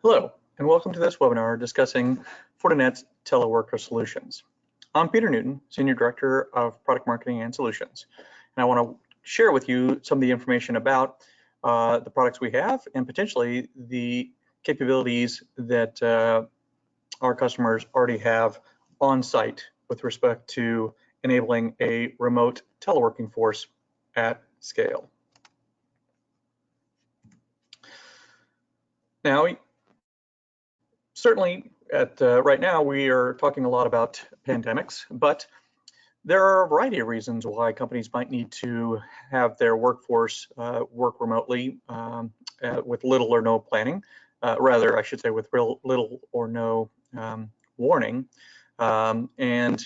Hello, and welcome to this webinar discussing Fortinet's Teleworker solutions. I'm Peter Newton, Senior Director of Product Marketing and Solutions, and I want to share with you some of the information about the products we have and potentially the capabilities that our customers already have on site with respect to enabling a remote teleworking force at scale. Now, certainly right now we are talking a lot about pandemics, but there are a variety of reasons why companies might need to have their workforce work remotely with little or no planning. Rather, I should say with little or no warning. And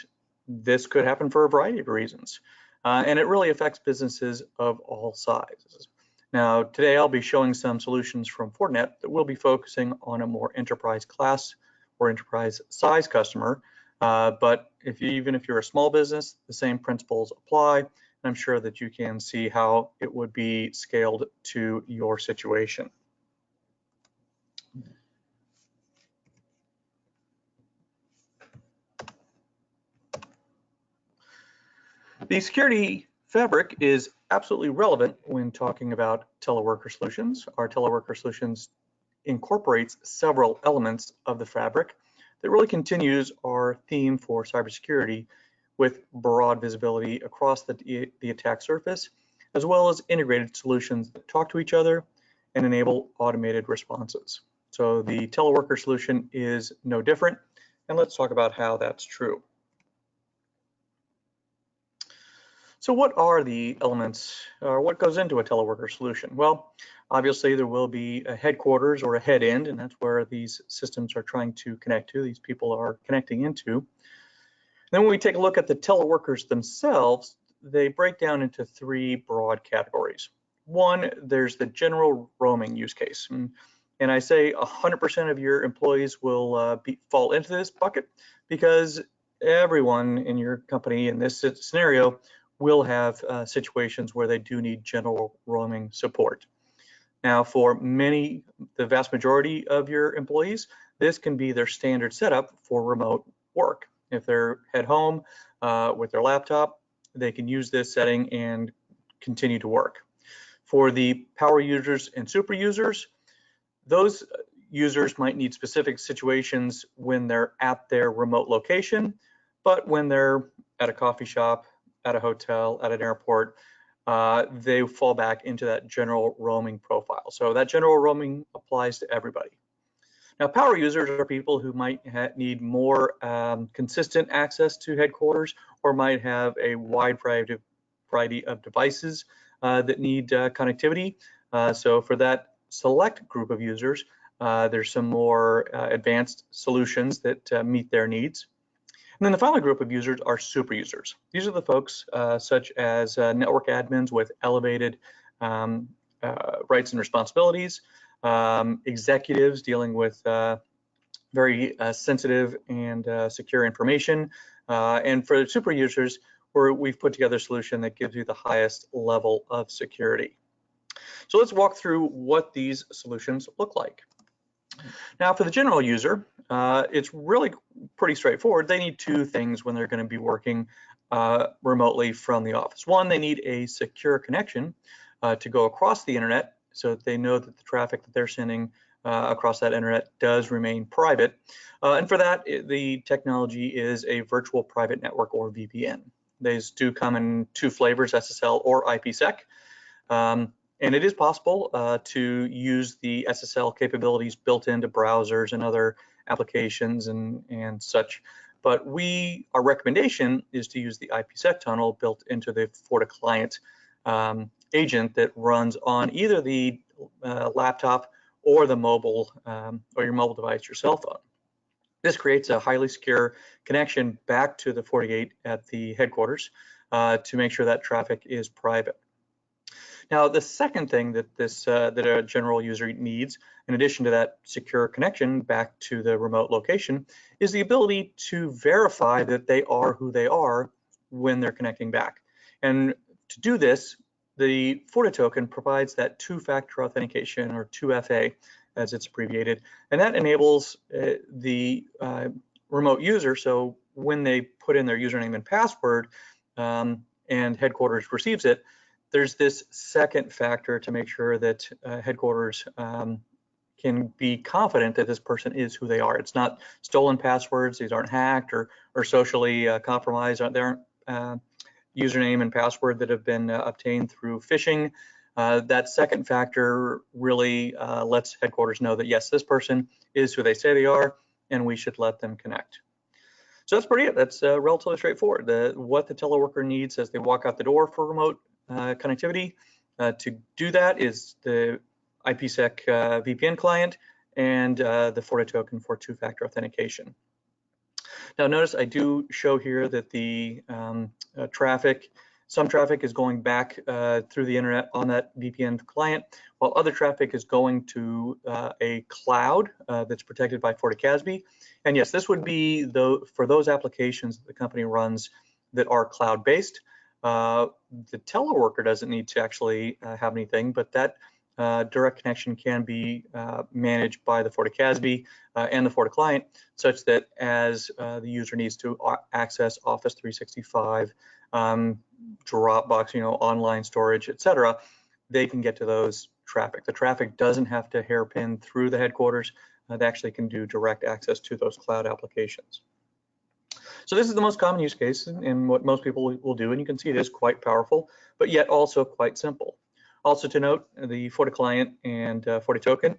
this could happen for a variety of reasons. And it really affects businesses of all sizes. Now, today I'll be showing some solutions from Fortinet that will be focusing on a more enterprise class or enterprise size customer. But even if you're a small business, the same principles apply. And I'm sure that you can see how it would be scaled to your situation. The Security Fabric is absolutely relevant when talking about teleworker solutions. Our teleworker solutions incorporates several elements of the fabric that really continues our theme for cybersecurity with broad visibility across the attack surface, as well as integrated solutions that talk to each other and enable automated responses. So the teleworker solution is no different, and let's talk about how that's true. So what are the elements, or what goes into a teleworker solution? Well, obviously there will be a headquarters or a head end, and that's where these systems are trying to connect to, these people are connecting into. Then when we take a look at the teleworkers themselves, they break down into three broad categories. One, there's the general roaming use case. And I say 100% of your employees will fall into this bucket because everyone in your company in this scenario will have situations where they do need general roaming support. Now, for many, the vast majority of your employees, this can be their standard setup for remote work. If they're at home with their laptop, they can use this setting and continue to work. For the power users and super users, those users might need specific situations when they're at their remote location, but when they're at a coffee shop, at a hotel, at an airport, they fall back into that general roaming profile. So that general roaming applies to everybody. Now, power users are people who might need more consistent access to headquarters or might have a wide variety of devices that need connectivity. So for that select group of users, there's some more advanced solutions that meet their needs. And then the final group of users are super users. These are the folks such as network admins with elevated rights and responsibilities, executives dealing with very sensitive and secure information, and for the super users, we've put together a solution that gives you the highest level of security. So let's walk through what these solutions look like. Now, for the general user, it's really pretty straightforward. They need two things when they're going to be working remotely from the office. One, they need a secure connection to go across the internet so that they know that the traffic that they're sending across that internet does remain private. And for that, the technology is a virtual private network, or VPN. These do come in two flavors, SSL or IPsec. And it is possible to use the SSL capabilities built into browsers and other applications and such. But our recommendation is to use the IPsec tunnel built into the FortiClient agent that runs on either the laptop or the mobile or your mobile device, your cell phone. This creates a highly secure connection back to the FortiGate at the headquarters to make sure that traffic is private. Now, the second thing that that a general user needs, in addition to that secure connection back to the remote location, is the ability to verify that they are who they are when they're connecting back. And to do this, the FortiToken provides that two-factor authentication, or 2FA, as it's abbreviated, and that enables the remote user, so when they put in their username and password and headquarters receives it, there's this second factor to make sure that headquarters can be confident that this person is who they are. It's not stolen passwords, these aren't hacked or socially compromised, they aren't username and password that have been obtained through phishing. That second factor really lets headquarters know that yes, this person is who they say they are, and we should let them connect. So that's pretty it. That's relatively straightforward. What the teleworker needs as they walk out the door for remote connectivity to do that is the IPsec VPN client and the FortiToken for two-factor authentication. Now notice I do show here that the some traffic is going back through the internet on that VPN client, while other traffic is going to a cloud that's protected by FortiCASB. And yes, this would be for those applications that the company runs that are cloud-based. The teleworker doesn't need to actually have anything, but that direct connection can be managed by the FortiCASB and the FortiClient, such that as the user needs to access Office 365, Dropbox, online storage, etc., they can get to those traffic. The traffic doesn't have to hairpin through the headquarters. They actually can do direct access to those cloud applications. So this is the most common use case and what most people will do, and you can see it is quite powerful, but yet also quite simple. Also to note, the FortiClient and FortiToken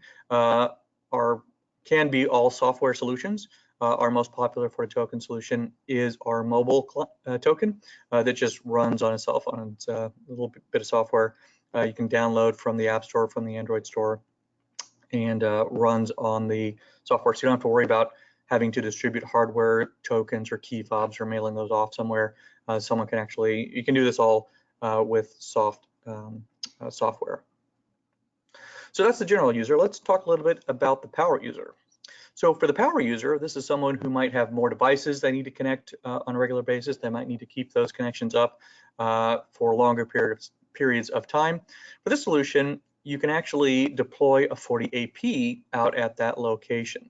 can be all software solutions. Our most popular FortiToken solution is our mobile token that just runs on a cell phone. It's a little bit of software you can download from the App Store, from the Android store, and runs on the software. So you don't have to worry about having to distribute hardware tokens or key fobs or mailing those off somewhere. You can do this all with software. So that's the general user. Let's talk a little bit about the power user. So for the power user, this is someone who might have more devices they need to connect on a regular basis. They might need to keep those connections up for longer periods of time. For this solution, you can actually deploy a FortiAP out at that location.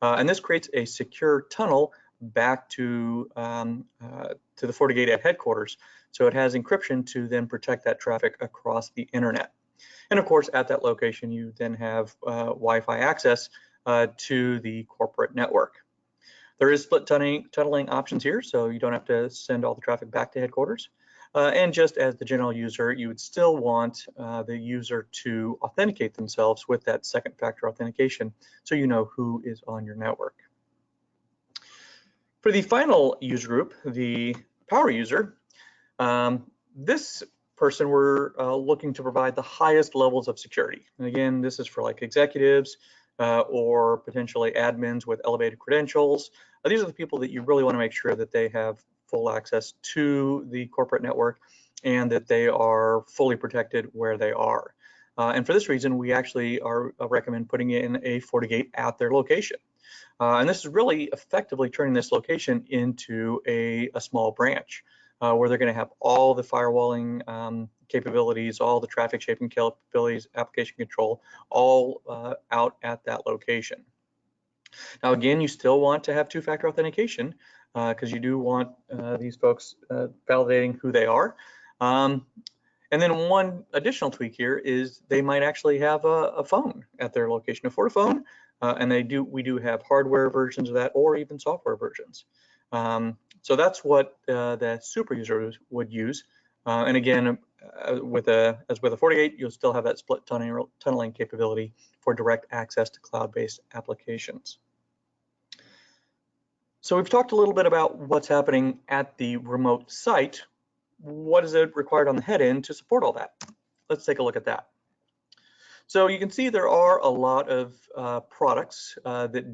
And this creates a secure tunnel back to the FortiGate at headquarters. So it has encryption to then protect that traffic across the internet. And of course, at that location, you then have Wi-Fi access to the corporate network. There is split tunneling options here, so you don't have to send all the traffic back to headquarters. And just as the general user, you would still want the user to authenticate themselves with that second factor authentication so you know who is on your network. For the final user group, the power user, this person we're looking to provide the highest levels of security. And again, this is for like executives or potentially admins with elevated credentials. These are the people that you really want to make sure that they have full access to the corporate network and that they are fully protected where they are. And for this reason, we actually recommend putting in a FortiGate at their location. And this is really effectively turning this location into a small branch where they're going to have all the firewalling capabilities, all the traffic shaping capabilities, application control, all out at that location. Now, again, you still want to have two-factor authentication because you do want these folks validating who they are. And then one additional tweak here is they might actually have a phone at their location, a FortiPhone, and we do have hardware versions of that or even software versions. So that's what the super user would use. And again, as with a FortiGate, you'll still have that split tunneling capability for direct access to cloud-based applications. So we've talked a little bit about what's happening at the remote site. What is it required on the head end to support all that? Let's take a look at that. So you can see there are a lot of products that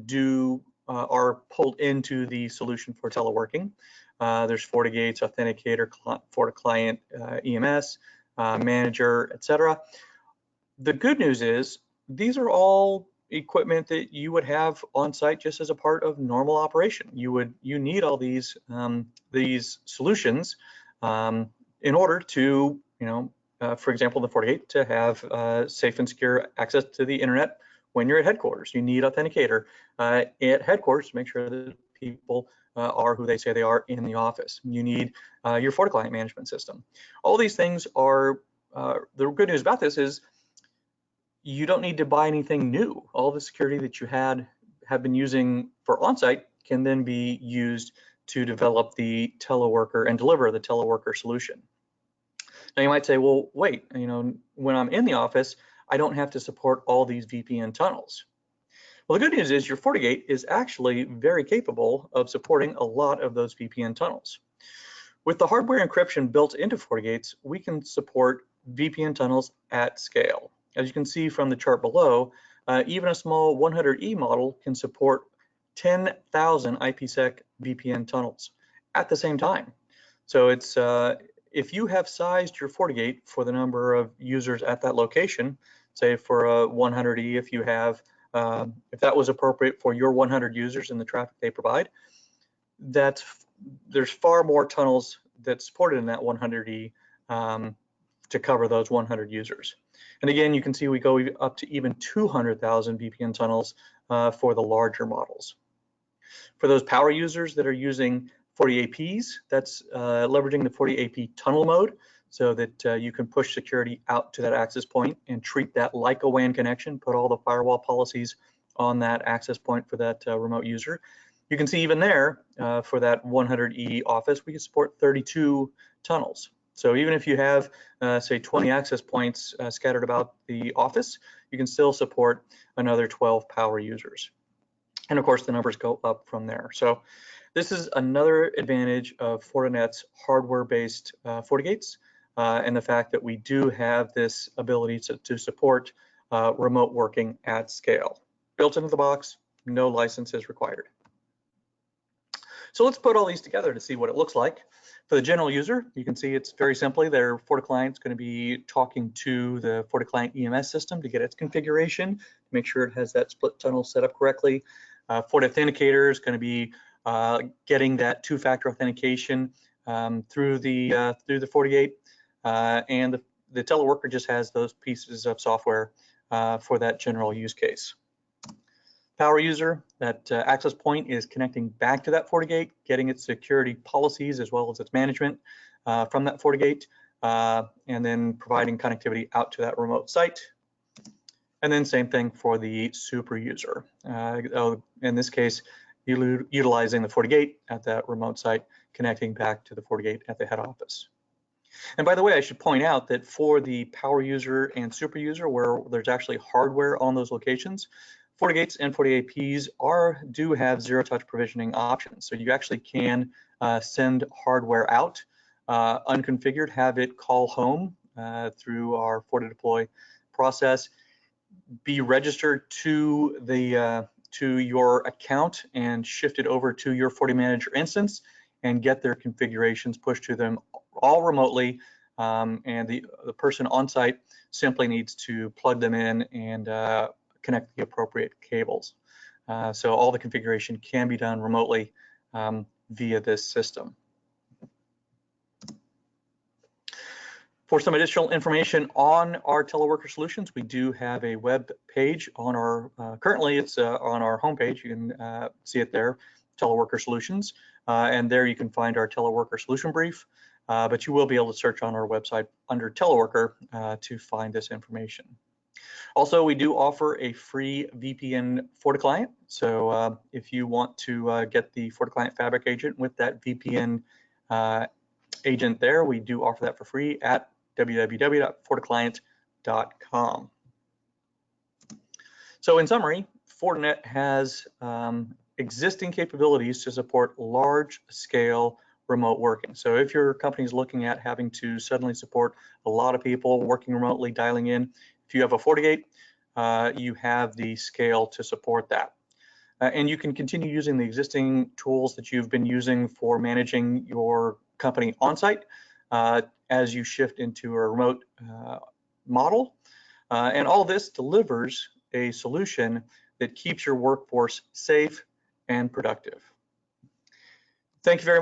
are pulled into the solution for teleworking. There's FortiGates, Authenticator, FortiClient, EMS, Manager, etc. The good news is these are all equipment that you would have on site just as a part of normal operation. You need all these solutions in order to, for example, the FortiGate to have safe and secure access to the internet when you're at headquarters. You need authenticator at headquarters to make sure that people are who they say they are in the office. You need your FortiClient management system. All these things are, the good news about this is you don't need to buy anything new. All the security that you have been using for on-site can then be used to develop the teleworker and deliver the teleworker solution. Now you might say, well, wait, when I'm in the office, I don't have to support all these VPN tunnels. Well, the good news is your FortiGate is actually very capable of supporting a lot of those VPN tunnels. With the hardware encryption built into FortiGates, we can support VPN tunnels at scale. As you can see from the chart below, even a small 100E model can support 10,000 IPsec VPN tunnels at the same time. So it's if you have sized your FortiGate for the number of users at that location, say for a 100E, if you have, if that was appropriate for your 100 users and the traffic they provide, there's far more tunnels that's supported in that 100E to cover those 100 users. And again, you can see we go up to even 200,000 VPN tunnels for the larger models. For those power users that are using FortiAPs, that's leveraging the FortiAP tunnel mode so that you can push security out to that access point and treat that like a WAN connection, put all the firewall policies on that access point for that remote user. You can see even there, for that 100E office, we can support 32 tunnels. So even if you have, say, 20 access points scattered about the office, you can still support another 12 power users. And of course, the numbers go up from there. So this is another advantage of Fortinet's hardware-based FortiGates and the fact that we do have this ability to support remote working at scale. Built into the box, no licenses required. So let's put all these together to see what it looks like. For the general user, you can see it's very simply their FortiClient is going to be talking to the FortiClient EMS system to get its configuration, to make sure it has that split tunnel set up correctly. FortiAuthenticator is going to be getting that two-factor authentication through the FortiGate, and the teleworker just has those pieces of software for that general use case. Power user, that access point is connecting back to that FortiGate, getting its security policies as well as its management from that FortiGate, and then providing connectivity out to that remote site. And then same thing for the super user. In this case, utilizing the FortiGate at that remote site, connecting back to the FortiGate at the head office. And by the way, I should point out that for the power user and super user, where there's actually hardware on those locations, FortiGates and FortiAPs do have zero-touch provisioning options. So you actually can send hardware out unconfigured, have it call home through our FortiDeploy process, be registered to your account and shifted over to your FortiManager instance and get their configurations pushed to them all remotely. And the person on site simply needs to plug them in and connect the appropriate cables. So all the configuration can be done remotely via this system. For some additional information on our teleworker solutions, we do have a web page on our, currently it's on our homepage. You can see it there, Teleworker Solutions. And there you can find our teleworker solution brief, but you will be able to search on our website under teleworker to find this information. Also, we do offer a free VPN FortiClient. So if you want to get the FortiClient Fabric agent with that VPN agent there, we do offer that for free at www.forticlient.com. So in summary, Fortinet has existing capabilities to support large-scale remote working. So if your company is looking at having to suddenly support a lot of people working remotely, dialing in, if you have a FortiGate, you have the scale to support that. And you can continue using the existing tools that you've been using for managing your company on-site as you shift into a remote model. And all this delivers a solution that keeps your workforce safe and productive. Thank you very much.